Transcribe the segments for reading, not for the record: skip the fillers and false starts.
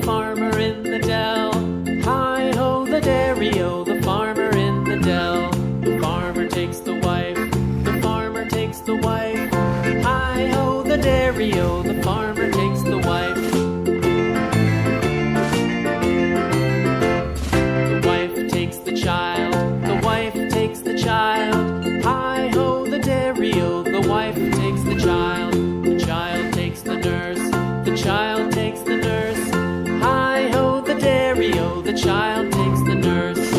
farmer in the dell. Hi-ho, the dairy-o, the farmer in the dell. The farmer takes the wife, the farmer takes the wife. Hi-ho, the dairy-o, the farmer takes the wife. The wife takes the child, the wife takes the child. Hi-ho, the dairy-o, the wife takes the child. The child takes the nurse, the child takes the nurse. Hi-ho, the dairy-o, the child takes the nurse.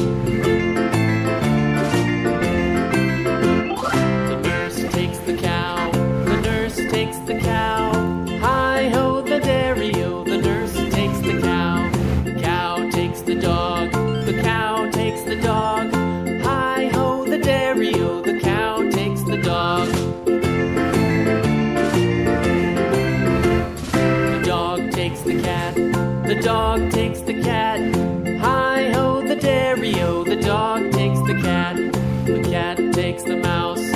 The nurse takes the cow, the nurse takes the cow. Hi-ho, the dairy-o, the nurse takes the cow. The cow takes the dog, the cow takes the dog. Hi-ho, the dairy-o, the cow takes the dog. The dog takes the cat, the dog takes the cat. Hi-ho, the dairy-o, the dog takes the cat. The cat takes the mouse,